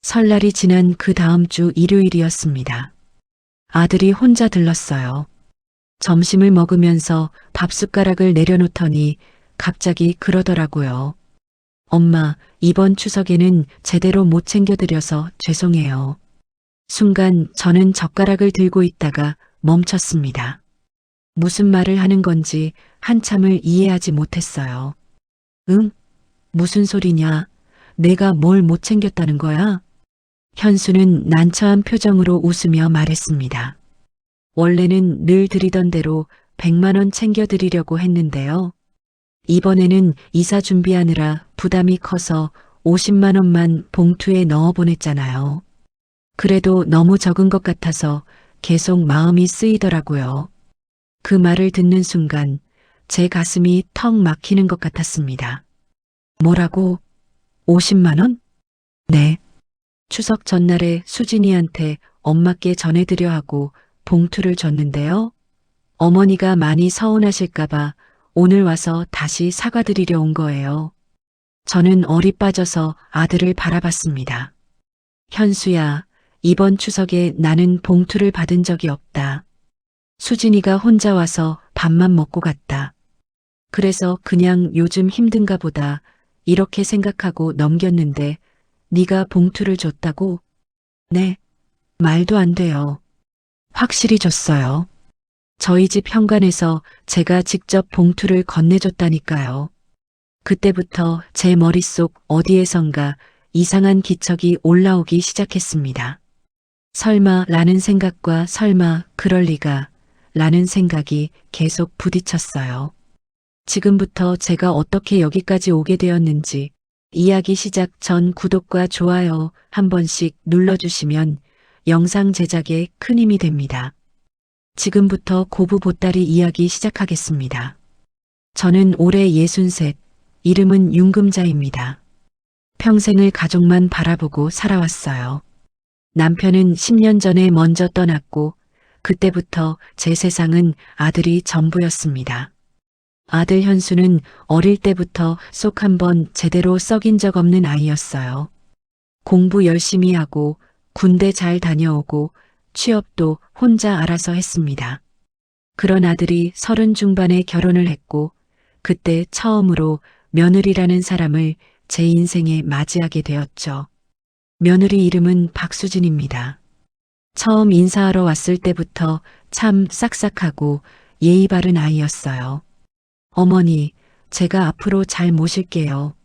설날이 지난 그 다음 주 일요일이었습니다. 아들이 혼자 들렀어요. 점심을 먹으면서 밥숟가락을 내려놓더니 갑자기 그러더라고요. 엄마, 이번 추석에는 제대로 못 챙겨드려서 죄송해요. 순간 저는 젓가락을 들고 있다가 멈췄습니다. 무슨 말을 하는 건지 한참을 이해하지 못했어요. 응? 무슨 소리냐? 내가 뭘 못 챙겼다는 거야? 현수는 난처한 표정으로 웃으며 말했습니다. 원래는 늘 드리던 대로 100만 원 챙겨드리려고 했는데요. 이번에는 이사 준비하느라 부담이 커서 50만 원만 봉투에 넣어 보냈잖아요. 그래도 너무 적은 것 같아서 계속 마음이 쓰이더라고요. 그 말을 듣는 순간 제 가슴이 턱 막히는 것 같았습니다. 뭐라고? 50만 원? 네. 추석 전날에 수진이한테 엄마께 전해드려 하고 봉투를 줬는데요. 어머니가 많이 서운하실까봐 오늘 와서 다시 사과드리려 온 거예요. 저는 얼이 빠져서 아들을 바라봤습니다. 현수야, 이번 추석에 나는 봉투를 받은 적이 없다. 수진이가 혼자 와서 밥만 먹고 갔다. 그래서 그냥 요즘 힘든가 보다 이렇게 생각하고 넘겼는데 네가 봉투를 줬다고? 네. 말도 안 돼요. 확실히 줬어요. 저희 집 현관에서 제가 직접 봉투를 건네줬다니까요. 그때부터 제 머릿속 어디에선가 이상한 기척이 올라오기 시작했습니다. 설마 라는 생각과 설마 그럴 리가 라는 생각이 계속 부딪혔어요. 지금부터 제가 어떻게 여기까지 오게 되었는지 이야기 시작 전 구독과 좋아요 한 번씩 눌러주시면 영상 제작에 큰 힘이 됩니다. 지금부터 고부 보따리 이야기 시작하겠습니다. 저는 올해 63, 이름은 윤금자입니다. 평생을 가족만 바라보고 살아왔어요. 남편은 10년 전에 먼저 떠났고 그때부터 제 세상은 아들이 전부였습니다. 아들 현수는 어릴 때부터 쏙 한번 제대로 썩인 적 없는 아이였어요. 공부 열심히 하고 군대 잘 다녀오고 취업도 혼자 알아서 했습니다. 그런 아들이 30 중반에 결혼을 했고 그때 처음으로 며느리라는 사람을 제 인생에 맞이하게 되었죠. 며느리 이름은 박수진입니다. 처음 인사하러 왔을 때부터 참 싹싹하고 예의 바른 아이였어요. 어머니, 제가 앞으로 잘 모실게요.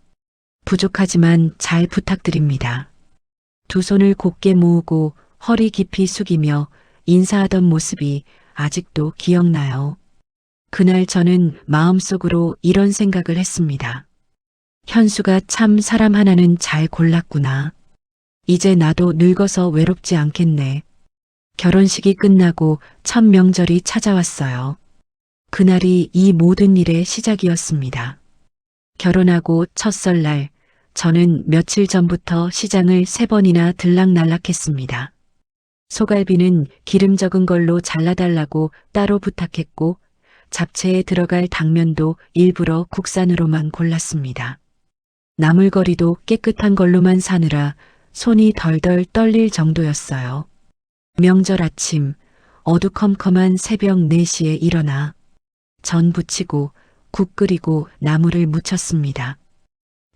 부족하지만 잘 부탁드립니다. 두 손을 곧게 모으고 허리 깊이 숙이며 인사하던 모습이 아직도 기억나요. 그날 저는 마음속으로 이런 생각을 했습니다. 현수가 참 사람 하나는 잘 골랐구나. 이제 나도 늙어서 외롭지 않겠네. 결혼식이 끝나고 첫 명절이 찾아왔어요. 그날이 이 모든 일의 시작이었습니다. 결혼하고 첫 설날, 저는 며칠 전부터 시장을 3번이나 들락날락했습니다. 소갈비는 기름 적은 걸로 잘라달라고 따로 부탁했고 잡채에 들어갈 당면도 일부러 국산으로만 골랐습니다. 나물거리도 깨끗한 걸로만 사느라 손이 덜덜 떨릴 정도였어요. 명절 아침 어두컴컴한 새벽 4시에 일어나 전 부치고 국 끓이고 나물을 무쳤습니다.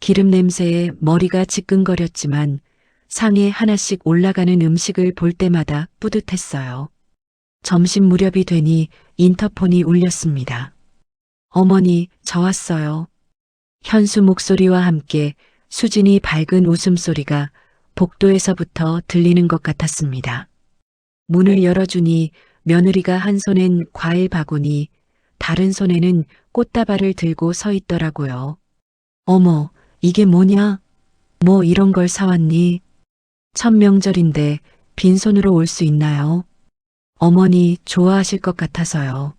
기름 냄새에 머리가 지끈거렸지만 상에 하나씩 올라가는 음식을 볼 때마다 뿌듯했어요. 점심 무렵이 되니 인터폰이 울렸습니다. 어머니, 저 왔어요. 현수 목소리와 함께 수진이 밝은 웃음소리가 복도에서부터 들리는 것 같았습니다. 문을 열어주니 며느리가 한 손엔 과일 바구니, 다른 손에는 꽃다발을 들고 서 있더라고요. 어머, 이게 뭐냐? 뭐 이런 걸 사왔니? 첫 명절인데 빈손으로 올 수 있나요? 어머니 좋아하실 것 같아서요.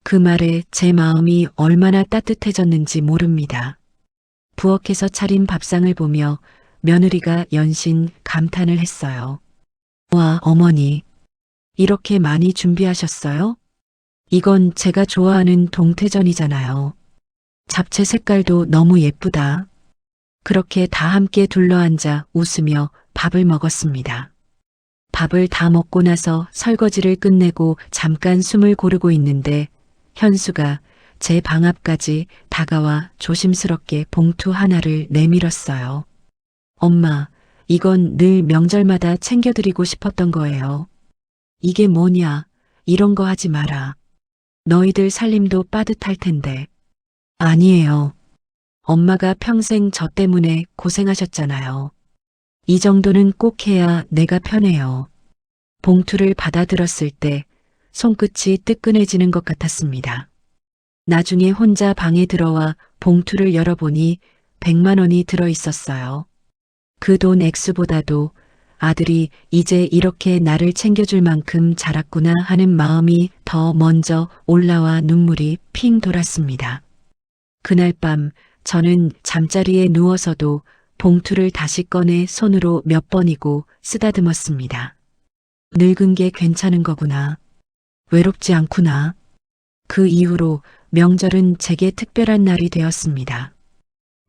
그 말에 제 마음이 얼마나 따뜻해졌는지 모릅니다. 부엌에서 차린 밥상을 보며 며느리가 연신 감탄을 했어요. 와, 어머니. 이렇게 많이 준비하셨어요? 이건 제가 좋아하는 동태전이잖아요. 잡채 색깔도 너무 예쁘다. 그렇게 다 함께 둘러앉아 웃으며 밥을 먹었습니다. 밥을 다 먹고 나서 설거지를 끝내고 잠깐 숨을 고르고 있는데 현수가 제 방 앞까지 다가와 조심스럽게 봉투 하나를 내밀었어요. 엄마, 이건 늘 명절마다 챙겨드리고 싶었던 거예요. 이게 뭐냐? 이런 거 하지 마라. 너희들 살림도 빠듯할 텐데. 아니에요. 엄마가 평생 저 때문에 고생하셨잖아요. 이 정도는 꼭 해야 내가 편해요. 봉투를 받아들었을 때 손끝이 뜨끈해지는 것 같았습니다. 나중에 혼자 방에 들어와 봉투를 열어보니 100만 원이 들어 있었어요. 그 돈 액수보다도 아들이 이제 이렇게 나를 챙겨줄 만큼 자랐구나 하는 마음이 더 먼저 올라와 눈물이 핑 돌았습니다. 그날 밤 저는 잠자리에 누워서도 봉투를 다시 꺼내 손으로 몇 번이고 쓰다듬었습니다. 늙은 게 괜찮은 거구나. 외롭지 않구나. 그 이후로 명절은 제게 특별한 날이 되었습니다.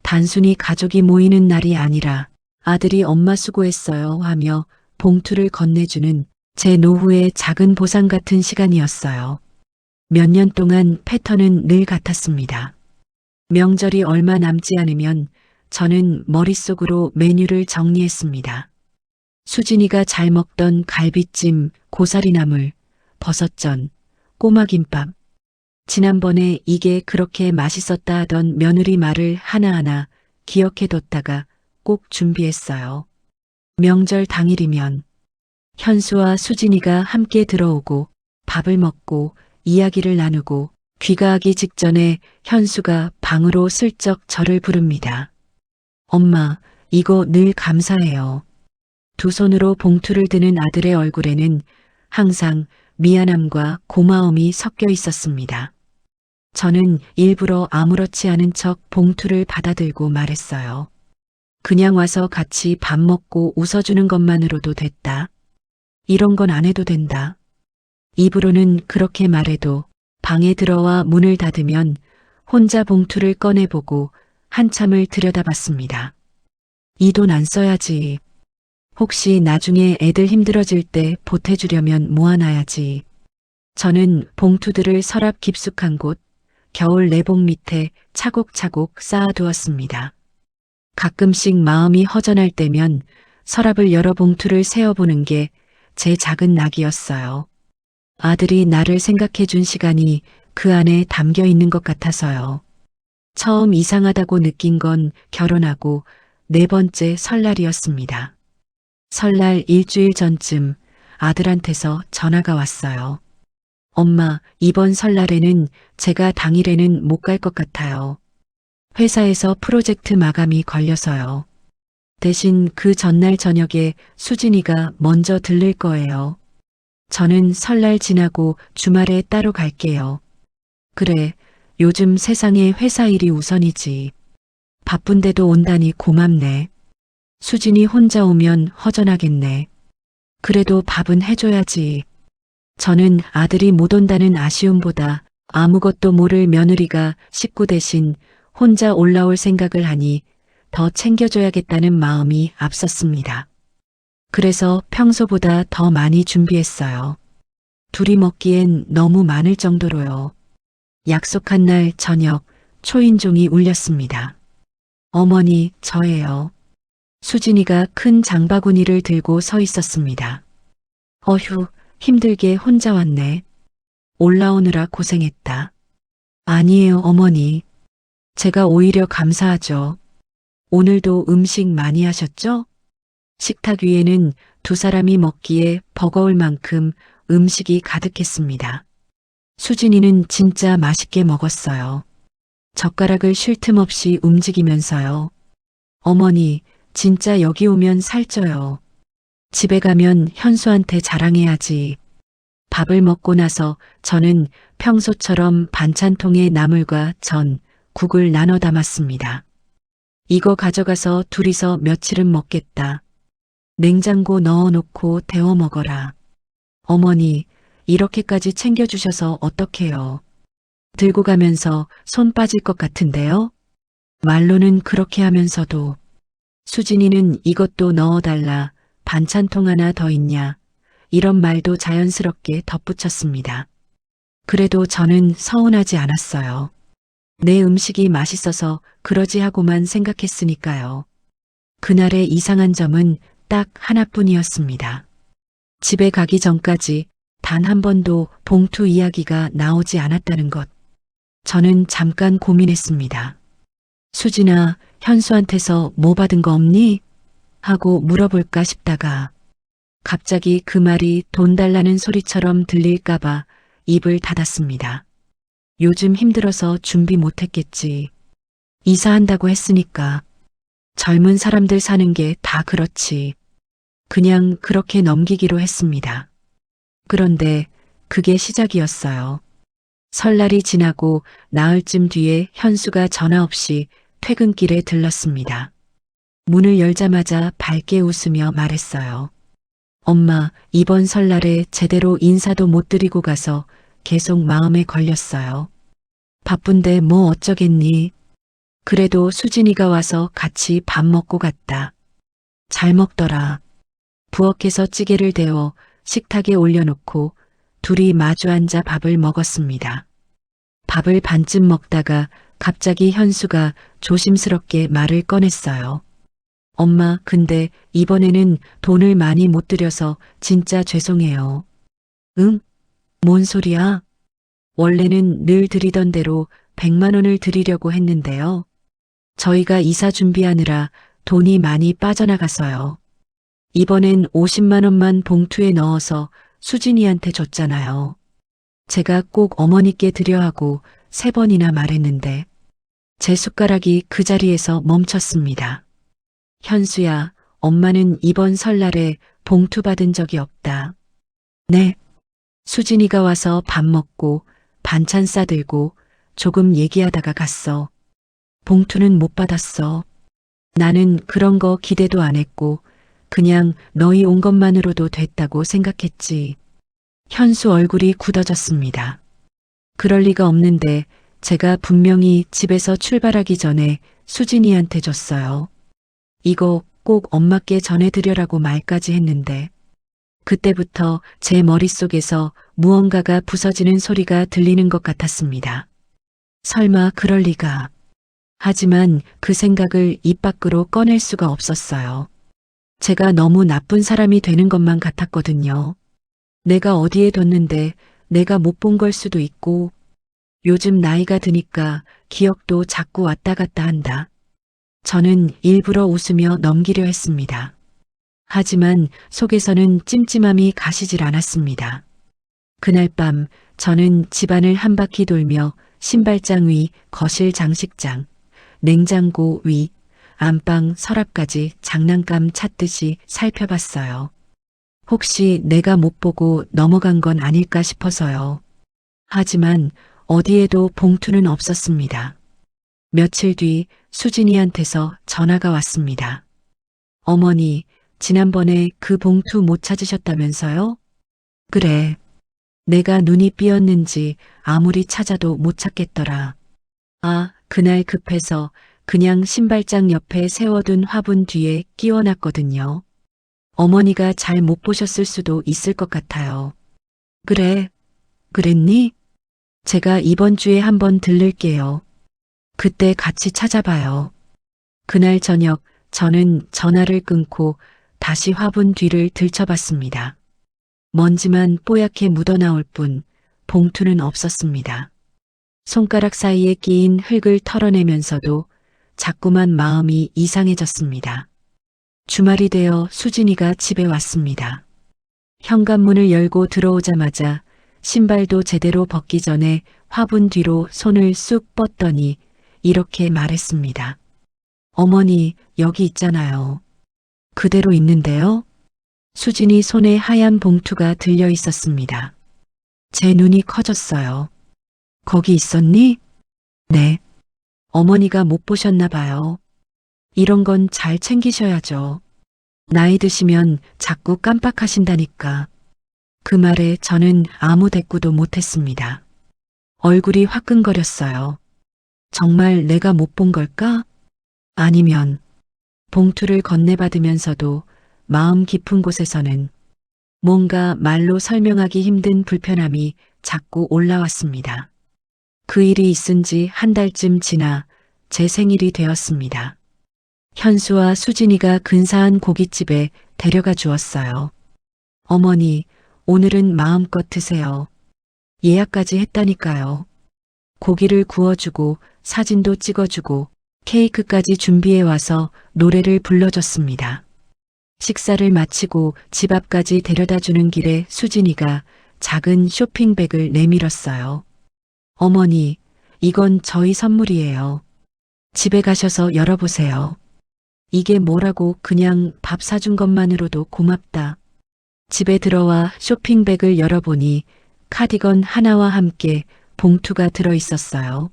단순히 가족이 모이는 날이 아니라 아들이 엄마 수고했어요 하며 봉투를 건네주는 제 노후의 작은 보상 같은 시간이었어요. 몇 년 동안 패턴은 늘 같았습니다. 명절이 얼마 남지 않으면 저는 머릿속으로 메뉴를 정리했습니다. 수진이가 잘 먹던 갈비찜, 고사리나물, 버섯전, 꼬마김밥. 지난번에 이게 그렇게 맛있었다 하던 며느리 말을 하나하나 기억해뒀다가 꼭 준비했어요. 명절 당일이면 현수와 수진이가 함께 들어오고 밥을 먹고 이야기를 나누고 귀가하기 직전에 현수가 방으로 슬쩍 저를 부릅니다. 엄마, 이거 늘 감사해요. 두 손으로 봉투를 드는 아들의 얼굴에는 항상 미안함과 고마움이 섞여 있었습니다. 저는 일부러 아무렇지 않은 척 봉투를 받아들고 말했어요. 그냥 와서 같이 밥 먹고 웃어주는 것만으로도 됐다. 이런 건 안 해도 된다. 입으로는 그렇게 말해도 방에 들어와 문을 닫으면 혼자 봉투를 꺼내보고 한참을 들여다봤습니다. 이 돈 안 써야지. 혹시 나중에 애들 힘들어질 때 보태주려면 모아놔야지. 저는 봉투들을 서랍 깊숙한 곳, 겨울 내복 밑에 차곡차곡 쌓아두었습니다. 가끔씩 마음이 허전할 때면 서랍을 열어 봉투를 세어보는 게 제 작은 낙이었어요. 아들이 나를 생각해 준 시간이 그 안에 담겨 있는 것 같아서요. 처음 이상하다고 느낀 건 결혼하고 4번째 설날이었습니다. 설날 일주일 전쯤 아들한테서 전화가 왔어요. 엄마, 이번 설날에는 제가 당일에는 못 갈 것 같아요. 회사에서 프로젝트 마감이 걸려서요. 대신 그 전날 저녁에 수진이가 먼저 들를 거예요. 저는 설날 지나고 주말에 따로 갈게요. 그래, 요즘 세상에 회사 일이 우선이지. 바쁜데도 온다니 고맙네. 수진이 혼자 오면 허전하겠네. 그래도 밥은 해줘야지. 저는 아들이 못 온다는 아쉬움보다 아무것도 모를 며느리가 식구 대신 혼자 올라올 생각을 하니 더 챙겨줘야겠다는 마음이 앞섰습니다. 그래서 평소보다 더 많이 준비했어요. 둘이 먹기엔 너무 많을 정도로요. 약속한 날 저녁 초인종이 울렸습니다. 어머니, 저예요. 수진이가 큰 장바구니를 들고 서 있었습니다. 어휴, 힘들게 혼자 왔네. 올라오느라 고생했다. 아니에요, 어머니. 제가 오히려 감사하죠. 오늘도 음식 많이 하셨죠? 식탁 위에는 두 사람이 먹기에 버거울 만큼 음식이 가득했습니다. 수진이는 진짜 맛있게 먹었어요. 젓가락을 쉴 틈 없이 움직이면서요. 어머니, 진짜 여기 오면 살쪄요. 집에 가면 현수한테 자랑해야지. 밥을 먹고 나서 저는 평소처럼 반찬통에 나물과 전, 국을 나눠 담았습니다. 이거 가져가서 둘이서 며칠은 먹겠다. 냉장고 넣어놓고 데워 먹어라. 어머니, 이렇게까지 챙겨주셔서 어떡해요. 들고 가면서 손 빠질 것 같은데요? 말로는 그렇게 하면서도 수진이는 이것도 넣어달라 반찬통 하나 더 있냐? 이런 말도 자연스럽게 덧붙였습니다. 그래도 저는 서운하지 않았어요. 내 음식이 맛있어서 그러지 하고만 생각했으니까요. 그날의 이상한 점은 딱 하나뿐이었습니다. 집에 가기 전까지 단 한 번도 봉투 이야기가 나오지 않았다는 것. 저는 잠깐 고민했습니다. 수진아, 현수한테서 뭐 받은 거 없니? 하고 물어볼까 싶다가 갑자기 그 말이 돈 달라는 소리처럼 들릴까봐 입을 닫았습니다. 요즘 힘들어서 준비 못했겠지. 이사한다고 했으니까. 젊은 사람들 사는 게 다 그렇지. 그냥 그렇게 넘기기로 했습니다. 그런데 그게 시작이었어요. 설날이 지나고 나흘쯤 뒤에 현수가 전화 없이 퇴근길에 들렀습니다. 문을 열자마자 밝게 웃으며 말했어요. 엄마, 이번 설날에 제대로 인사도 못 드리고 가서 계속 마음에 걸렸어요. 바쁜데 뭐 어쩌겠니? 그래도 수진이가 와서 같이 밥 먹고 갔다. 잘 먹더라. 부엌에서 찌개를 데워 식탁에 올려놓고 둘이 마주 앉아 밥을 먹었습니다. 밥을 반쯤 먹다가 갑자기 현수가 조심스럽게 말을 꺼냈어요. 엄마, 근데 이번에는 돈을 많이 못 드려서 진짜 죄송해요. 응? 뭔 소리야? 원래는 늘 드리던 대로 100만 원을 드리려고 했는데요. 저희가 이사 준비하느라 돈이 많이 빠져나가서요. 이번엔 50만 원만 봉투에 넣어서 수진이한테 줬잖아요. 제가 꼭 어머니께 드려 하고 3번이나 말했는데 제 숟가락이 그 자리에서 멈췄습니다. 현수야, 엄마는 이번 설날에 봉투 받은 적이 없다. 네. 수진이가 와서 밥 먹고 반찬 싸들고 조금 얘기하다가 갔어. 봉투는 못 받았어. 나는 그런 거 기대도 안 했고 그냥 너희 온 것만으로도 됐다고 생각했지. 현수 얼굴이 굳어졌습니다. 그럴 리가 없는데 제가 분명히 집에서 출발하기 전에 수진이한테 줬어요. 이거 꼭 엄마께 전해드려라고 말까지 했는데 그때부터 제 머릿속에서 무언가가 부서지는 소리가 들리는 것 같았습니다. 설마 그럴 리가. 하지만 그 생각을 입 밖으로 꺼낼 수가 없었어요. 제가 너무 나쁜 사람이 되는 것만 같았거든요. 내가 어디에 뒀는데 내가 못 본 걸 수도 있고 요즘 나이가 드니까 기억도 자꾸 왔다 갔다 한다. 저는 일부러 웃으며 넘기려 했습니다. 하지만 속에서는 찜찜함이 가시질 않았습니다. 그날 밤 저는 집안을 한 바퀴 돌며 신발장 위, 거실 장식장, 냉장고 위, 안방 서랍까지 장난감 찾듯이 살펴봤어요. 혹시 내가 못 보고 넘어간 건 아닐까 싶어서요. 하지만 어디에도 봉투는 없었습니다. 며칠 뒤 수진이한테서 전화가 왔습니다. 어머니, 지난번에 그 봉투 못 찾으셨다면서요? 그래. 내가 눈이 삐었는지 아무리 찾아도 못 찾겠더라. 아, 그날 급해서 그냥 신발장 옆에 세워둔 화분 뒤에 끼워놨거든요. 어머니가 잘 못 보셨을 수도 있을 것 같아요. 그래, 그랬니? 제가 이번 주에 한번 들를게요. 그때 같이 찾아봐요. 그날 저녁 저는 전화를 끊고 다시 화분 뒤를 들춰봤습니다. 먼지만 뽀얗게 묻어나올 뿐 봉투는 없었습니다. 손가락 사이에 끼인 흙을 털어내면서도 자꾸만 마음이 이상해졌습니다. 주말이 되어 수진이가 집에 왔습니다. 현관문을 열고 들어오자마자 신발도 제대로 벗기 전에 화분 뒤로 손을 쑥 뻗더니 이렇게 말했습니다. 어머니, 여기 있잖아요. 그대로 있는데요? 수진이 손에 하얀 봉투가 들려 있었습니다. 제 눈이 커졌어요. 거기 있었니? 네. 어머니가 못 보셨나 봐요. 이런 건 잘 챙기셔야죠. 나이 드시면 자꾸 깜빡하신다니까. 그 말에 저는 아무 대꾸도 못했습니다. 얼굴이 화끈거렸어요. 정말 내가 못 본 걸까? 아니면 봉투를 건네받으면서도 마음 깊은 곳에서는 뭔가 말로 설명하기 힘든 불편함이 자꾸 올라왔습니다. 그 일이 있은 지 한 달쯤 지나 제 생일이 되었습니다. 현수와 수진이가 근사한 고깃집에 데려가 주었어요. 어머니, 오늘은 마음껏 드세요. 예약까지 했다니까요. 고기를 구워주고 사진도 찍어주고 케이크까지 준비해 와서 노래를 불러줬습니다. 식사를 마치고 집 앞까지 데려다 주는 길에 수진이가 작은 쇼핑백을 내밀었어요. 어머니, 이건 저희 선물이에요. 집에 가셔서 열어보세요. 이게 뭐라고 그냥 밥 사준 것만으로도 고맙다. 집에 들어와 쇼핑백을 열어보니 카디건 하나와 함께 봉투가 들어 있었어요.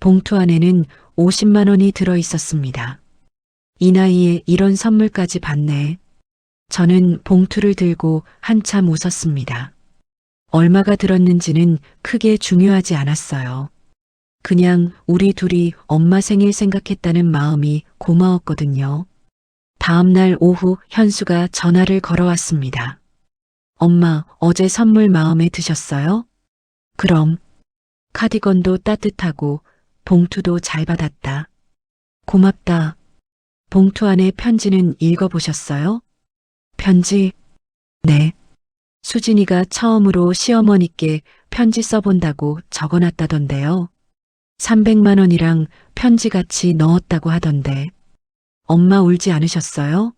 봉투 안에는 50만 원이 들어 있었습니다. 이 나이에 이런 선물까지 받네. 저는 봉투를 들고 한참 웃었습니다. 얼마가 들었는지는 크게 중요하지 않았어요. 그냥 우리 둘이 엄마 생일 생각했다는 마음이 고마웠거든요. 다음 날 오후 현수가 전화를 걸어왔습니다. 엄마, 어제 선물 마음에 드셨어요? 그럼. 카디건도 따뜻하고 봉투도 잘 받았다. 고맙다. 봉투 안에 편지는 읽어보셨어요? 편지? 네. 수진이가 처음으로 시어머니께 편지 써본다고 적어놨다던데요. 300만 원이랑 편지 같이 넣었다고 하던데. 엄마 울지 않으셨어요?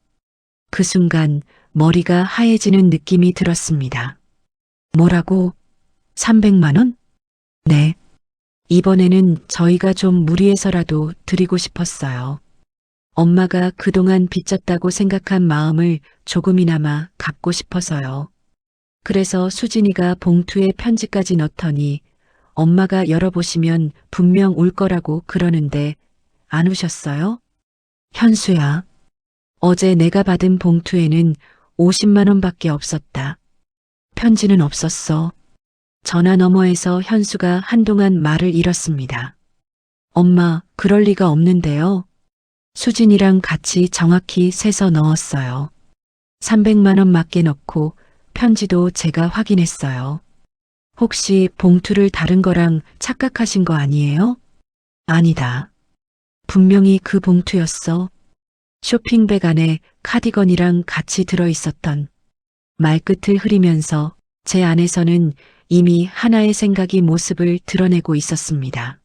그 순간 머리가 하얘지는 느낌이 들었습니다. 뭐라고? 300만 원? 네. 이번에는 저희가 좀 무리해서라도 드리고 싶었어요. 엄마가 그동안 빚졌다고 생각한 마음을 조금이나마 갚고 싶어서요. 그래서 수진이가 봉투에 편지까지 넣더니 엄마가 열어보시면 분명 울 거라고 그러는데 안 우셨어요? 현수야, 어제 내가 받은 봉투에는 50만 원밖에 없었다. 편지는 없었어. 전화 너머에서 현수가 한동안 말을 잃었습니다. 엄마, 그럴 리가 없는데요. 수진이랑 같이 정확히 세서 넣었어요. 300만 원 맞게 넣고 편지도 제가 확인했어요. 혹시 봉투를 다른 거랑 착각하신 거 아니에요? 아니다. 분명히 그 봉투였어. 쇼핑백 안에 카디건이랑 같이 들어있었던. 말끝을 흐리면서 제 안에서는 이미 하나의 생각이 모습을 드러내고 있었습니다.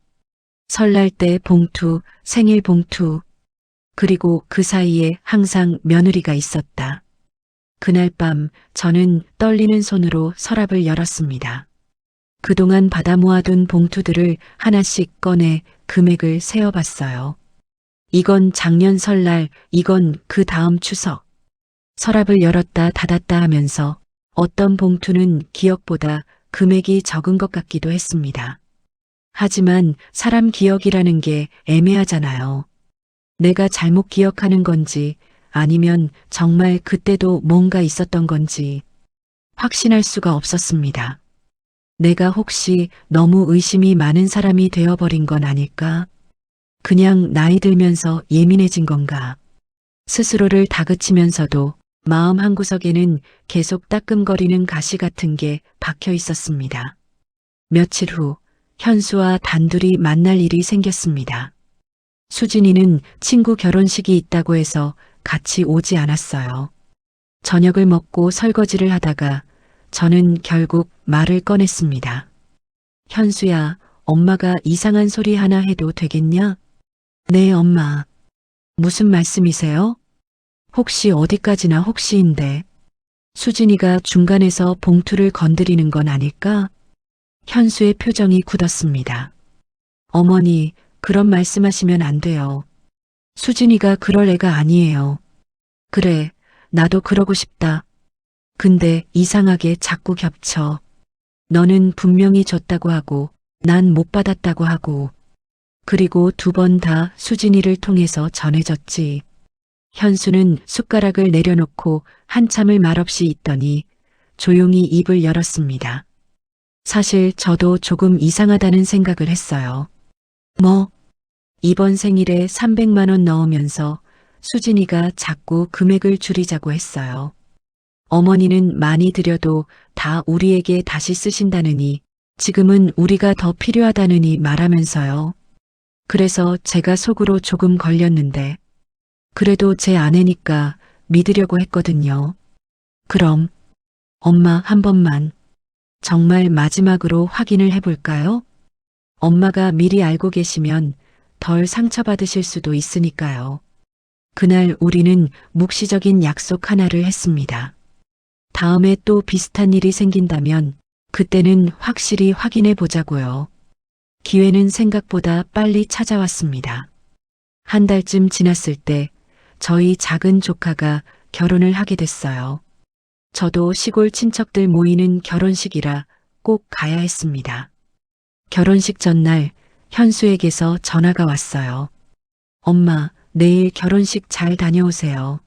설날 때 봉투, 생일 봉투, 그리고 그 사이에 항상 며느리가 있었다. 그날 밤 저는 떨리는 손으로 서랍을 열었습니다. 그동안 받아 모아둔 봉투들을 하나씩 꺼내 금액을 세어봤어요. 이건 작년 설날, 이건 그 다음 추석. 서랍을 열었다 닫았다 하면서 어떤 봉투는 기억보다 금액이 적은 것 같기도 했습니다. 하지만 사람 기억이라는 게 애매하잖아요. 내가 잘못 기억하는 건지 아니면 정말 그때도 뭔가 있었던 건지 확신할 수가 없었습니다. 내가 혹시 너무 의심이 많은 사람이 되어버린 건 아닐까? 그냥 나이 들면서 예민해진 건가? 스스로를 다그치면서도 마음 한구석에는 계속 따끔거리는 가시 같은 게 박혀 있었습니다. 며칠 후 현수와 단둘이 만날 일이 생겼습니다. 수진이는 친구 결혼식이 있다고 해서 같이 오지 않았어요. 저녁을 먹고 설거지를 하다가 저는 결국 말을 꺼냈습니다. 현수야, 엄마가 이상한 소리 하나 해도 되겠냐? 네, 엄마. 무슨 말씀이세요? 혹시 어디까지나 혹시인데. 수진이가 중간에서 봉투를 건드리는 건 아닐까? 현수의 표정이 굳었습니다. 어머니, 그런 말씀하시면 안 돼요. 수진이가 그럴 애가 아니에요. 그래, 나도 그러고 싶다. 근데 이상하게 자꾸 겹쳐. 너는 분명히 줬다고 하고 난 못 받았다고 하고 그리고 2번 다 수진이를 통해서 전해졌지. 현수는 숟가락을 내려놓고 한참을 말없이 있더니 조용히 입을 열었습니다. 사실 저도 조금 이상하다는 생각을 했어요. 뭐? 이번 생일에 300만 원 넣으면서 수진이가 자꾸 금액을 줄이자고 했어요. 어머니는 많이 드려도 다 우리에게 다시 쓰신다느니 지금은 우리가 더 필요하다느니 말하면서요. 그래서 제가 속으로 조금 걸렸는데 그래도 제 아내니까 믿으려고 했거든요. 그럼 엄마 한 번만 정말 마지막으로 확인을 해볼까요? 엄마가 미리 알고 계시면 덜 상처받으실 수도 있으니까요. 그날 우리는 묵시적인 약속 하나를 했습니다. 다음에 또 비슷한 일이 생긴다면 그때는 확실히 확인해 보자고요. 기회는 생각보다 빨리 찾아왔습니다. 한 달쯤 지났을 때 저희 작은 조카가 결혼을 하게 됐어요. 저도 시골 친척들 모이는 결혼식이라 꼭 가야 했습니다. 결혼식 전날 현수에게서 전화가 왔어요. 엄마, 내일 결혼식 잘 다녀오세요.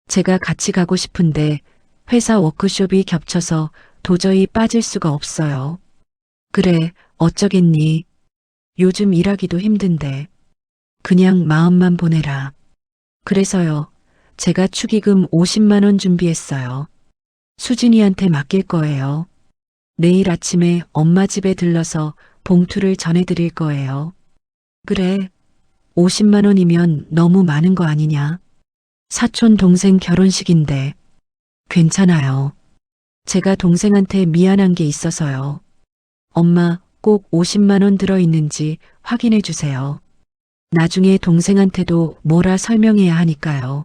제가 같이 가고 싶은데 회사 워크숍이 겹쳐서 도저히 빠질 수가 없어요. 그래, 어쩌겠니? 요즘 일하기도 힘든데. 그냥 마음만 보내라. 그래서요, 제가 축의금 50만 원 준비했어요. 수진이한테 맡길 거예요. 내일 아침에 엄마 집에 들러서 봉투를 전해드릴 거예요. 그래, 50만 원이면 너무 많은 거 아니냐? 사촌 동생 결혼식인데. 괜찮아요. 제가 동생한테 미안한 게 있어서요. 엄마 꼭 50만 원 들어있는지 확인해 주세요. 나중에 동생한테도 뭐라 설명해야 하니까요.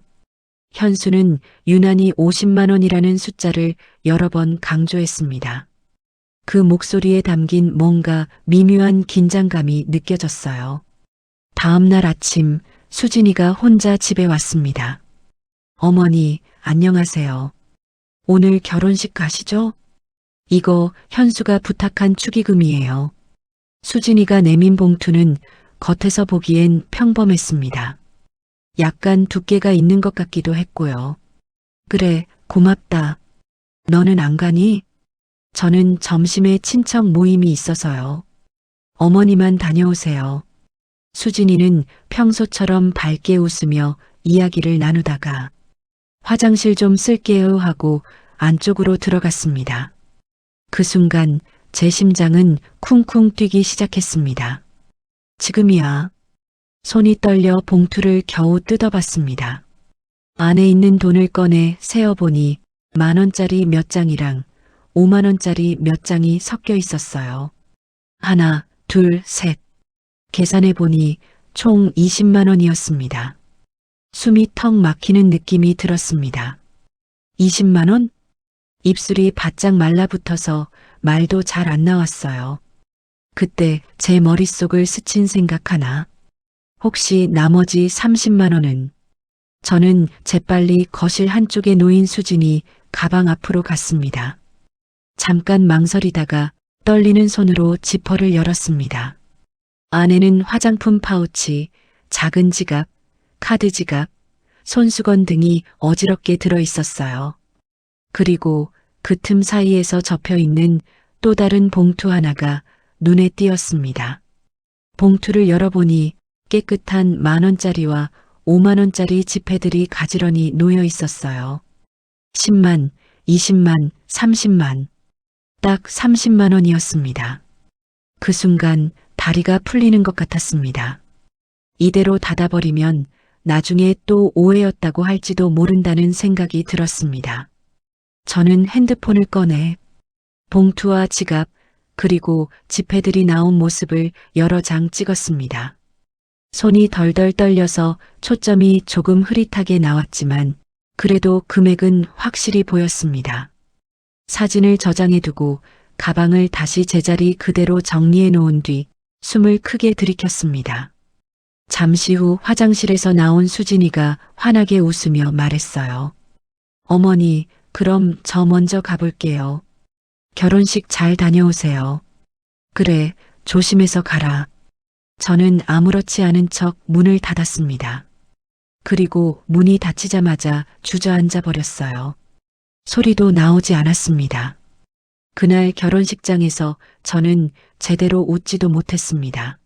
현수는 유난히 50만 원이라는 숫자를 여러 번 강조했습니다. 그 목소리에 담긴 뭔가 미묘한 긴장감이 느껴졌어요. 다음 날 아침 수진이가 혼자 집에 왔습니다. 어머니, 안녕하세요. 오늘 결혼식 가시죠? 이거 현수가 부탁한 축의금이에요. 수진이가 내민 봉투는 겉에서 보기엔 평범했습니다. 약간 두께가 있는 것 같기도 했고요. 그래, 고맙다. 너는 안 가니? 저는 점심에 친척 모임이 있어서요. 어머니만 다녀오세요. 수진이는 평소처럼 밝게 웃으며 이야기를 나누다가 화장실 좀 쓸게요 하고 안쪽으로 들어갔습니다. 그 순간 제 심장은 쿵쿵 뛰기 시작했습니다. 지금이야. 손이 떨려 봉투를 겨우 뜯어봤습니다. 안에 있는 돈을 꺼내 세어보니 10,000원짜리 몇 장이랑 50,000원짜리 몇 장이 섞여 있었어요. 하나, 둘, 셋. 계산해보니 총 20만 원이었습니다. 숨이 턱 막히는 느낌이 들었습니다. 20만 원? 입술이 바짝 말라붙어서 말도 잘 안 나왔어요. 그때 제 머릿속을 스친 생각 하나. 혹시 나머지 30만 원은? 저는 재빨리 거실 한쪽에 놓인 수진이 가방 앞으로 갔습니다. 잠깐 망설이다가 떨리는 손으로 지퍼를 열었습니다. 안에는 화장품 파우치, 작은 지갑, 카드 지갑, 손수건 등이 어지럽게 들어 있었어요. 그리고 그 틈 사이에서 접혀 있는 또 다른 봉투 하나가 눈에 띄었습니다. 봉투를 열어보니 깨끗한 10,000원짜리와 50,000원짜리 지폐들이 가지런히 놓여 있었어요. 10만, 20만, 30만. 딱 30만 원이었습니다. 그 순간 다리가 풀리는 것 같았습니다. 이대로 닫아버리면 나중에 또 오해였다고 할지도 모른다는 생각이 들었습니다. 저는 핸드폰을 꺼내 봉투와 지갑 그리고 지폐들이 나온 모습을 여러 장 찍었습니다. 손이 덜덜 떨려서 초점이 조금 흐릿하게 나왔지만 그래도 금액은 확실히 보였습니다. 사진을 저장해두고 가방을 다시 제자리 그대로 정리해 놓은 뒤 숨을 크게 들이켰습니다. 잠시 후 화장실에서 나온 수진이가 환하게 웃으며 말했어요. 어머니, 그럼 저 먼저 가볼게요. 결혼식 잘 다녀오세요. 그래, 조심해서 가라. 저는 아무렇지 않은 척 문을 닫았습니다. 그리고 문이 닫히자마자 주저앉아 버렸어요. 소리도 나오지 않았습니다. 그날 결혼식장에서 저는 제대로 웃지도 못했습니다.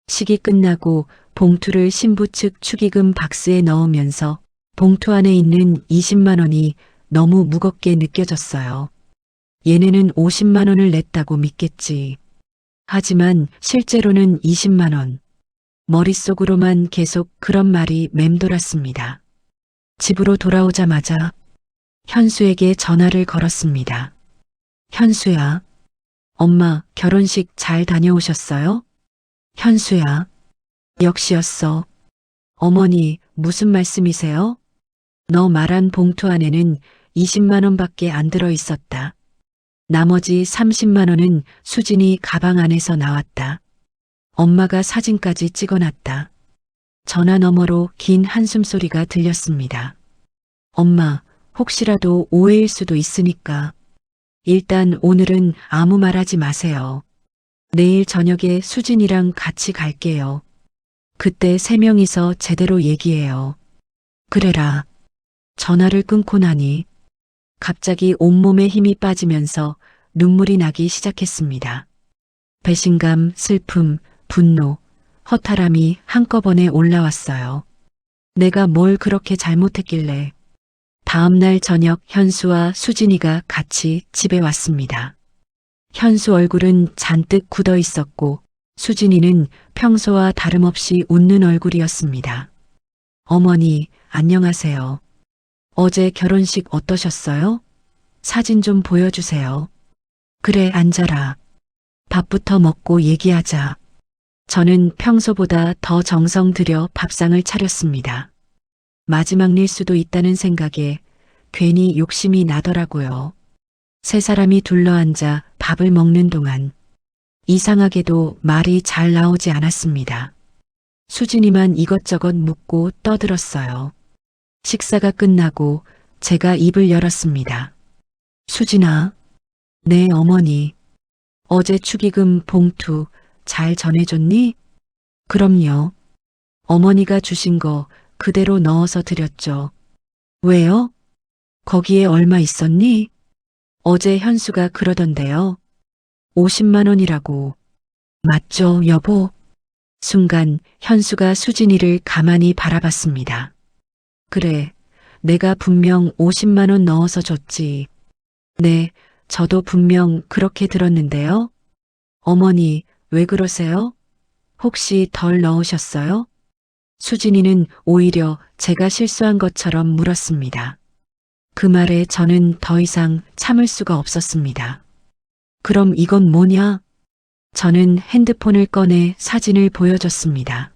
식이 끝나고 봉투를 신부 측 축의금 박스에 넣으면서 봉투 안에 있는 20만 원이 너무 무겁게 느껴졌어요. 얘네는 50만 원을 냈다고 믿겠지. 하지만 실제로는 20만 원. 머릿속으로만 계속 그런 말이 맴돌았습니다. 집으로 돌아오자마자 현수에게 전화를 걸었습니다. 현수야. 엄마, 결혼식 잘 다녀오셨어요? 현수야. 역시였어. 어머니, 무슨 말씀이세요? 너 말한 봉투 안에는 20만 원밖에 안 들어 있었다. 나머지 30만 원은 수진이 가방 안에서 나왔다. 엄마가 사진까지 찍어놨다. 전화 너머로 긴 한숨 소리가 들렸습니다. 엄마, 혹시라도 오해일 수도 있으니까 일단 오늘은 아무 말 하지 마세요. 내일 저녁에 수진이랑 같이 갈게요. 그때 세 명이서 제대로 얘기해요. 그래라. 전화를 끊고 나니 갑자기 온몸에 힘이 빠지면서 눈물이 나기 시작했습니다. 배신감, 슬픔, 분노, 허탈함이 한꺼번에 올라왔어요. 내가 뭘 그렇게 잘못했길래. 다음날 저녁 현수와 수진이가 같이 집에 왔습니다. 현수 얼굴은 잔뜩 굳어 있었고 수진이는 평소와 다름없이 웃는 얼굴이었습니다. 어머니, 안녕하세요. 어제 결혼식 어떠셨어요? 사진 좀 보여주세요. 그래, 앉아라. 밥부터 먹고 얘기하자. 저는 평소보다 더 정성 들여 밥상을 차렸습니다. 마지막 일 수도 있다는 생각에 괜히 욕심이 나더라고요. 세 사람이 둘러앉아 밥을 먹는 동안 이상하게도 말이 잘 나오지 않았습니다. 수진이만 이것저것 묻고 떠들었어요. 식사가 끝나고 제가 입을 열었습니다. 수진아, 네 어머니. 어제 축의금 봉투 잘 전해줬니? 그럼요. 어머니가 주신 거 그대로 넣어서 드렸죠. 왜요? 거기에 얼마 있었니? 어제 현수가 그러던데요. 50만 원이라고. 맞죠, 여보? 순간 현수가 수진이를 가만히 바라봤습니다. 그래, 내가 분명 50만 원 넣어서 줬지. 네, 저도 분명 그렇게 들었는데요. 어머니, 왜 그러세요? 혹시 덜 넣으셨어요? 수진이는 오히려 제가 실수한 것처럼 물었습니다. 그 말에 저는 더 이상 참을 수가 없었습니다. 그럼 이건 뭐냐? 저는 핸드폰을 꺼내 사진을 보여줬습니다.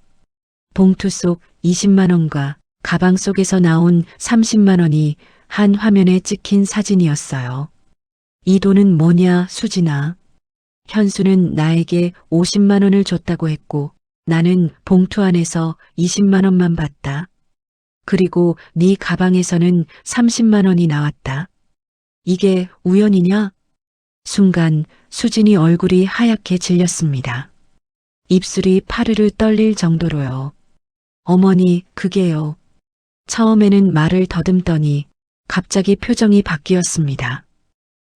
봉투 속 20만 원과 가방 속에서 나온 30만 원이 한 화면에 찍힌 사진이었어요. 이 돈은 뭐냐, 수진아? 현수는 나에게 50만 원을 줬다고 했고 나는 봉투 안에서 20만 원만 봤다. 그리고 네 가방에서는 30만 원이 나왔다. 이게 우연이냐? 순간 수진이 얼굴이 하얗게 질렸습니다. 입술이 파르르 떨릴 정도로요. 어머니, 그게요. 처음에는 말을 더듬더니 갑자기 표정이 바뀌었습니다.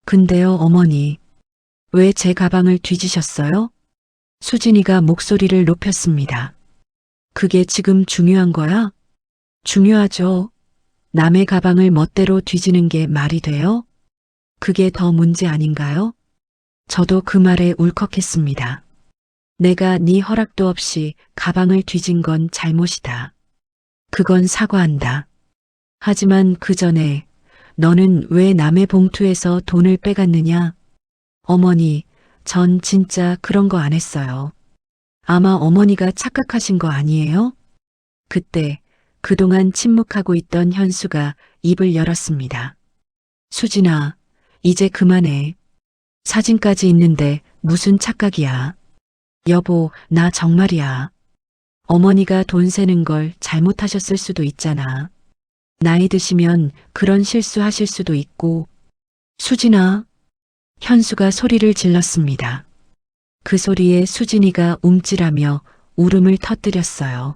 근데요, 어머니. 왜 제 가방을 뒤지셨어요? 수진이가 목소리를 높였습니다. 그게 지금 중요한 거야? 중요하죠. 남의 가방을 멋대로 뒤지는 게 말이 돼요? 그게 더 문제 아닌가요? 저도 그 말에 울컥했습니다. 내가 네 허락도 없이 가방을 뒤진 건 잘못이다. 그건 사과한다. 하지만 그 전에 너는 왜 남의 봉투에서 돈을 빼갔느냐? 어머니, 전 진짜 그런 거 안 했어요. 아마 어머니가 착각하신 거 아니에요? 그때 그동안 침묵하고 있던 현수가 입을 열었습니다. 수진아, 이제 그만해. 사진까지 있는데 무슨 착각이야. 여보, 나 정말이야. 어머니가 돈 세는 걸 잘못하셨을 수도 있잖아. 나이 드시면 그런 실수하실 수도 있고. 수진아. 현수가 소리를 질렀습니다. 그 소리에 수진이가 움찔하며 울음을 터뜨렸어요.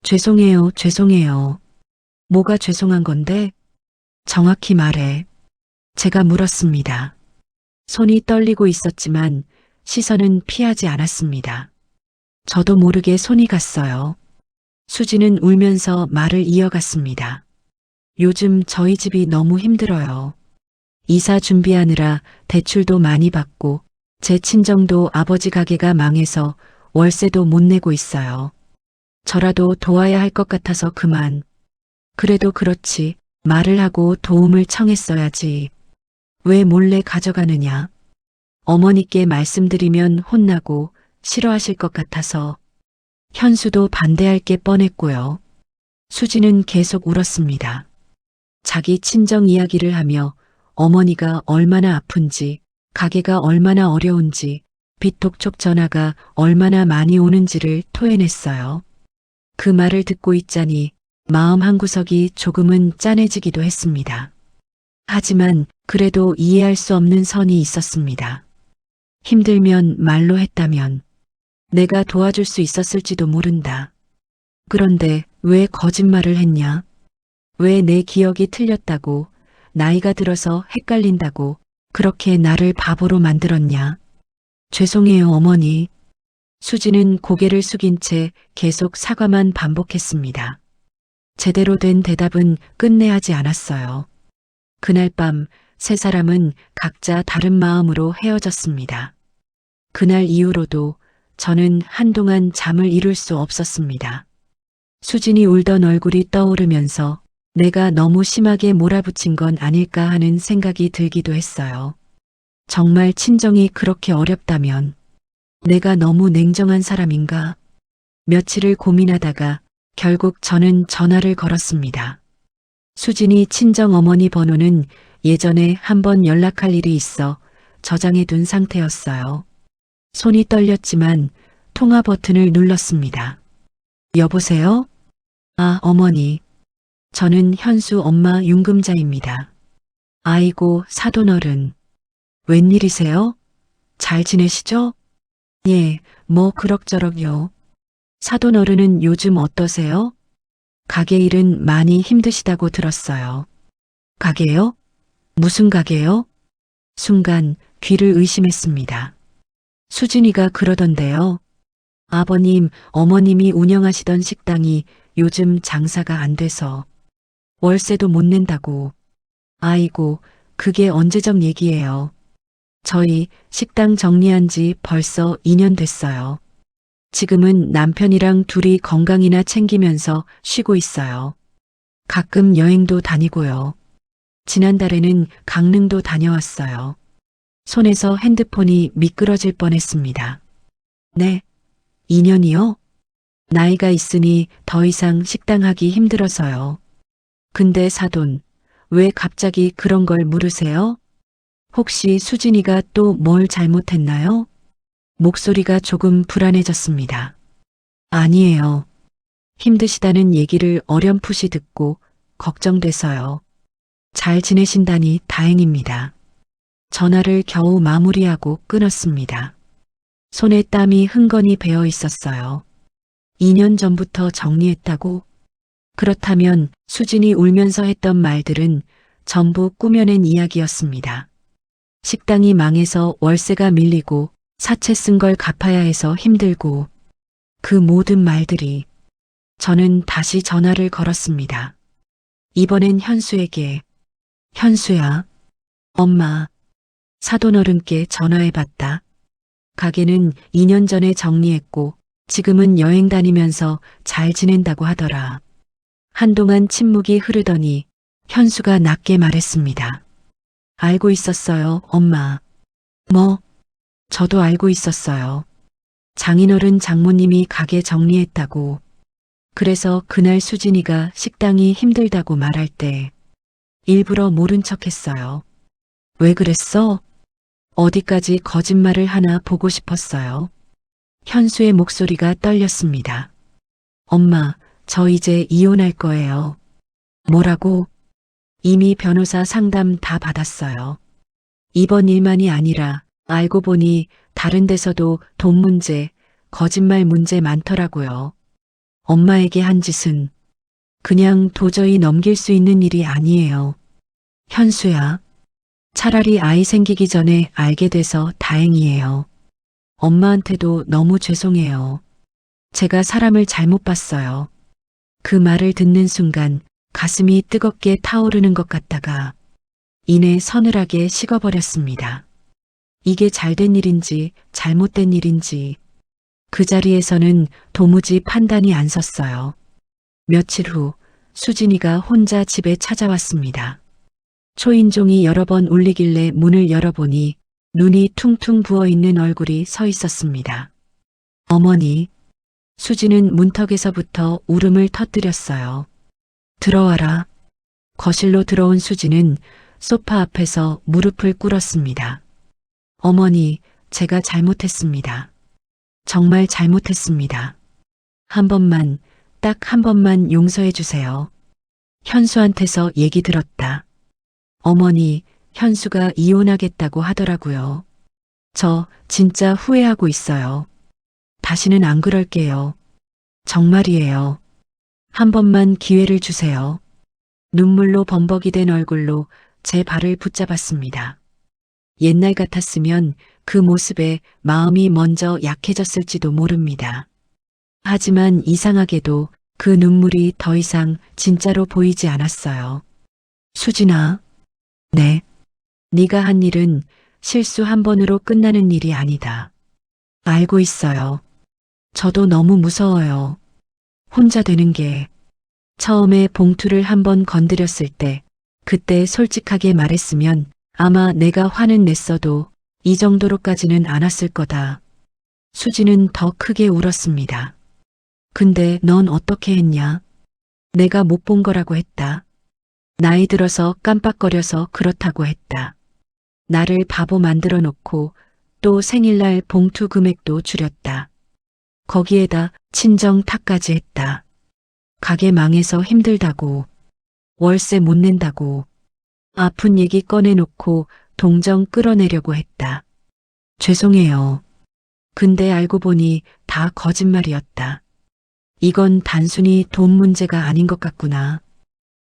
죄송해요, 죄송해요. 뭐가 죄송한 건데? 정확히 말해. 제가 물었습니다. 손이 떨리고 있었지만 시선은 피하지 않았습니다. 저도 모르게 손이 갔어요. 수지는 울면서 말을 이어갔습니다. 요즘 저희 집이 너무 힘들어요. 이사 준비하느라 대출도 많이 받고 제 친정도 아버지 가게가 망해서 월세도 못 내고 있어요. 저라도 도와야 할 것 같아서 그만. 그래도 그렇지 말을 하고 도움을 청했어야지. 왜 몰래 가져가느냐. 어머니께 말씀드리면 혼나고 싫어하실 것 같아서. 현수도 반대할 게 뻔했고요. 수지는 계속 울었습니다. 자기 친정 이야기를 하며 어머니가 얼마나 아픈지, 가게가 얼마나 어려운지, 빚독촉 전화가 얼마나 많이 오는지를 토해냈어요. 그 말을 듣고 있자니 마음 한구석이 조금은 짠해지기도 했습니다. 하지만 그래도 이해할 수 없는 선이 있었습니다. 힘들면 말로 했다면 내가 도와줄 수 있었을지도 모른다. 그런데 왜 거짓말을 했냐? 왜 내 기억이 틀렸다고, 나이가 들어서 헷갈린다고 그렇게 나를 바보로 만들었냐? 죄송해요, 어머니. 수지는 고개를 숙인 채 계속 사과만 반복했습니다. 제대로 된 대답은 끝내 하지 않았어요. 그날 밤 세 사람은 각자 다른 마음으로 헤어졌습니다. 그날 이후로도 저는 한동안 잠을 이룰 수 없었습니다. 수진이 울던 얼굴이 떠오르면서 내가 너무 심하게 몰아붙인 건 아닐까 하는 생각이 들기도 했어요. 정말 친정이 그렇게 어렵다면 내가 너무 냉정한 사람인가? 며칠을 고민하다가 결국 저는 전화를 걸었습니다. 수진이 친정 어머니 번호는 예전에 한번 연락할 일이 있어 저장해 둔 상태였어요. 손이 떨렸지만 통화 버튼을 눌렀습니다. 여보세요? 아, 어머니. 저는 현수 엄마 윤금자입니다. 아이고, 사돈어른. 웬일이세요? 잘 지내시죠? 예, 뭐 그럭저럭요. 사돈어른은 요즘 어떠세요? 가게 일은 많이 힘드시다고 들었어요. 가게요? 무슨 가게요? 순간 귀를 의심했습니다. 수진이가 그러던데요. 아버님, 어머님이 운영하시던 식당이 요즘 장사가 안 돼서 월세도 못 낸다고. 아이고, 그게 언제적 얘기예요. 저희 식당 정리한 지 벌써 2년 됐어요. 지금은 남편이랑 둘이 건강이나 챙기면서 쉬고 있어요. 가끔 여행도 다니고요. 지난달에는 강릉도 다녀왔어요. 손에서 핸드폰이 미끄러질 뻔했습니다. 네, 2년이요? 나이가 있으니 더 이상 식당 하기 힘들어서요. 근데 사돈, 왜 갑자기 그런 걸 물으세요? 혹시 수진이가 또 뭘 잘못했나요? 목소리가 조금 불안해졌습니다. 아니에요. 힘드시다는 얘기를 어렴풋이 듣고 걱정돼서요. 잘 지내신다니 다행입니다. 전화를 겨우 마무리하고 끊었습니다. 손에 땀이 흥건히 배어 있었어요. 2년 전부터 정리했다고? 그렇다면 수진이 울면서 했던 말들은 전부 꾸며낸 이야기였습니다. 식당이 망해서 월세가 밀리고 사채 쓴 걸 갚아야 해서 힘들고 그 모든 말들이. 저는 다시 전화를 걸었습니다. 이번엔 현수에게. 현수야. 엄마. 사돈어른께 전화해봤다. 가게는 2년 전에 정리했고 지금은 여행 다니면서 잘 지낸다고 하더라. 한동안 침묵이 흐르더니 현수가 낮게 말했습니다. 알고 있었어요, 엄마. 뭐? 저도 알고 있었어요. 장인어른 장모님이 가게 정리했다고. 그래서 그날 수진이가 식당이 힘들다고 말할 때 일부러 모른 척했어요. 왜 그랬어? 어디까지 거짓말을 하나 보고 싶었어요. 현수의 목소리가 떨렸습니다. 엄마, 저 이제 이혼할 거예요. 뭐라고? 이미 변호사 상담 다 받았어요. 이번 일만이 아니라 알고 보니 다른 데서도 돈 문제, 거짓말 문제 많더라고요. 엄마에게 한 짓은 그냥 도저히 넘길 수 있는 일이 아니에요. 현수야, 차라리 아이 생기기 전에 알게 돼서 다행이에요. 엄마한테도 너무 죄송해요. 제가 사람을 잘못 봤어요. 그 말을 듣는 순간 가슴이 뜨겁게 타오르는 것 같다가 이내 서늘하게 식어버렸습니다. 이게 잘된 일인지 잘못된 일인지 그 자리에서는 도무지 판단이 안 섰어요. 며칠 후 수진이가 혼자 집에 찾아왔습니다. 초인종이 여러 번 울리길래 문을 열어보니 눈이 퉁퉁 부어있는 얼굴이 서 있었습니다. 어머니, 수진은 문턱에서부터 울음을 터뜨렸어요. 들어와라. 거실로 들어온 수진은 소파 앞에서 무릎을 꿇었습니다. 어머니, 제가 잘못했습니다. 정말 잘못했습니다. 한 번만, 딱 한 번만 용서해 주세요. 현수한테서 얘기 들었다. 어머니, 현수가 이혼하겠다고 하더라고요. 저 진짜 후회하고 있어요. 다시는 안 그럴게요. 정말이에요. 한 번만 기회를 주세요. 눈물로 범벅이 된 얼굴로 제 발을 붙잡았습니다. 옛날 같았으면 그 모습에 마음이 먼저 약해졌을지도 모릅니다. 하지만 이상하게도 그 눈물이 더 이상 진짜로 보이지 않았어요. 수진아, 네. 네가 한 일은 실수 한 번으로 끝나는 일이 아니다. 알고 있어요. 저도 너무 무서워요. 혼자 되는 게. 처음에 봉투를 한번 건드렸을 때 그때 솔직하게 말했으면 아마 내가 화는 냈어도 이 정도로까지는 않았을 거다. 수지는 더 크게 울었습니다. 근데 넌 어떻게 했냐? 내가 못 본 거라고 했다. 나이 들어서 깜빡거려서 그렇다고 했다. 나를 바보 만들어 놓고 또 생일날 봉투 금액도 줄였다. 거기에다 친정 탓까지 했다. 가게 망해서 힘들다고, 월세 못 낸다고, 아픈 얘기 꺼내놓고 동정 끌어내려고 했다. 죄송해요. 근데 알고 보니 다 거짓말이었다. 이건 단순히 돈 문제가 아닌 것 같구나.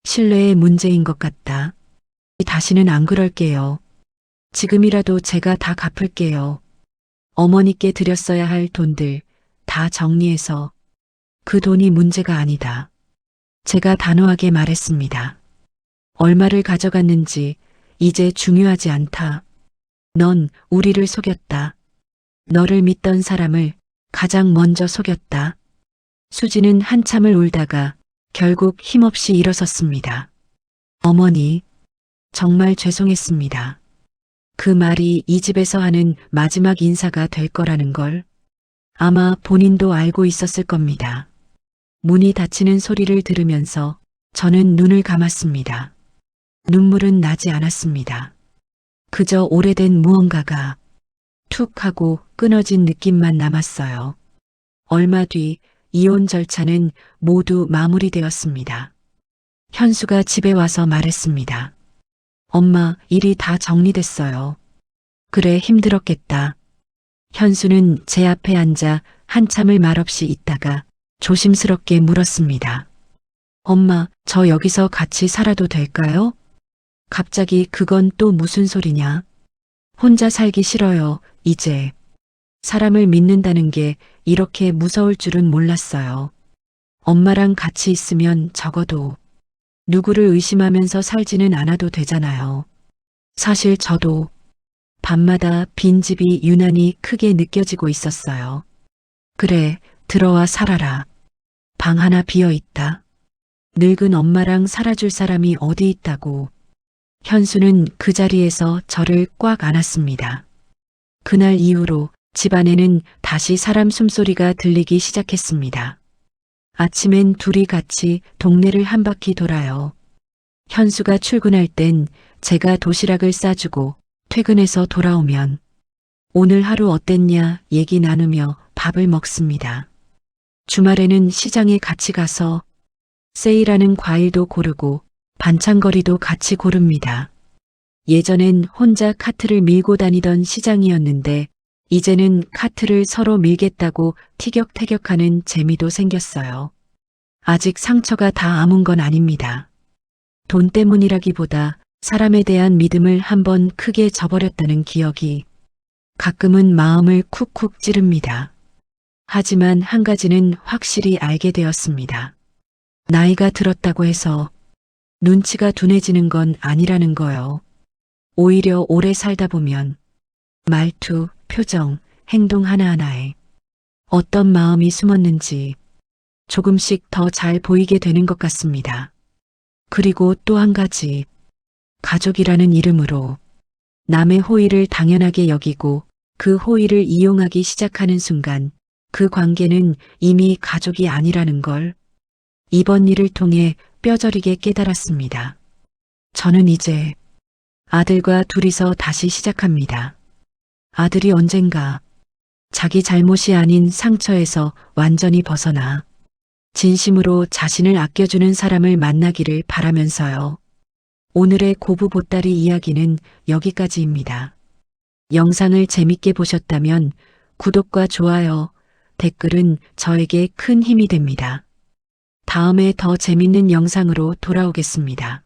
신뢰의 문제인 것 같다. 다시는 안 그럴게요. 지금이라도 제가 다 갚을게요. 어머니께 드렸어야 할 돈들 다 정리해서 그 돈이 문제가 아니다. 제가 단호하게 말했습니다. 얼마를 가져갔는지 이제 중요하지 않다. 넌 우리를 속였다. 너를 믿던 사람을 가장 먼저 속였다. 수지는 한참을 울다가 결국 힘없이 일어섰습니다. 어머니, 정말 죄송했습니다. 그 말이 이 집에서 하는 마지막 인사가 될 거라는 걸 아마 본인도 알고 있었을 겁니다. 문이 닫히는 소리를 들으면서 저는 눈을 감았습니다. 눈물은 나지 않았습니다. 그저 오래된 무언가가 툭 하고 끊어진 느낌만 남았어요. 얼마 뒤 이혼 절차는 모두 마무리되었습니다. 현수가 집에 와서 말했습니다. 엄마, 일이 다 정리됐어요. 그래, 힘들었겠다. 현수는 제 앞에 앉아 한참을 말없이 있다가 조심스럽게 물었습니다. 엄마, 저 여기서 같이 살아도 될까요? 갑자기 그건 또 무슨 소리냐? 혼자 살기 싫어요, 이제. 사람을 믿는다는 게 이렇게 무서울 줄은 몰랐어요. 엄마랑 같이 있으면 적어도 누구를 의심하면서 살지는 않아도 되잖아요. 사실 저도 밤마다 빈집이 유난히 크게 느껴지고 있었어요. 그래, 들어와 살아라. 방 하나 비어 있다. 늙은 엄마랑 살아줄 사람이 어디 있다고. 현수는 그 자리에서 저를 꽉 안았습니다. 그날 이후로 집안에는 다시 사람 숨소리가 들리기 시작했습니다. 아침엔 둘이 같이 동네를 한 바퀴 돌아요. 현수가 출근할 땐 제가 도시락을 싸주고 퇴근해서 돌아오면 오늘 하루 어땠냐 얘기 나누며 밥을 먹습니다. 주말에는 시장에 같이 가서 세일하는 과일도 고르고 반찬거리도 같이 고릅니다. 예전엔 혼자 카트를 밀고 다니던 시장이었는데 이제는 카트를 서로 밀겠다고 티격태격하는 재미도 생겼어요. 아직 상처가 다 아문 건 아닙니다. 돈 때문이라기보다 사람에 대한 믿음을 한번 크게 저버렸다는 기억이 가끔은 마음을 쿡쿡 찌릅니다. 하지만 한 가지는 확실히 알게 되었습니다. 나이가 들었다고 해서 눈치가 둔해지는 건 아니라는 거요. 오히려 오래 살다 보면 말투, 표정, 행동 하나하나에 어떤 마음이 숨었는지 조금씩 더 잘 보이게 되는 것 같습니다. 그리고 또 한 가지, 가족이라는 이름으로 남의 호의를 당연하게 여기고 그 호의를 이용하기 시작하는 순간 그 관계는 이미 가족이 아니라는 걸 이번 일을 통해 뼈저리게 깨달았습니다. 저는 이제 아들과 둘이서 다시 시작합니다. 아들이 언젠가 자기 잘못이 아닌 상처에서 완전히 벗어나 진심으로 자신을 아껴주는 사람을 만나기를 바라면서요. 오늘의 고부 보따리 이야기는 여기까지입니다. 영상을 재밌게 보셨다면 구독과 좋아요, 댓글은 저에게 큰 힘이 됩니다. 다음에 더 재밌는 영상으로 돌아오겠습니다.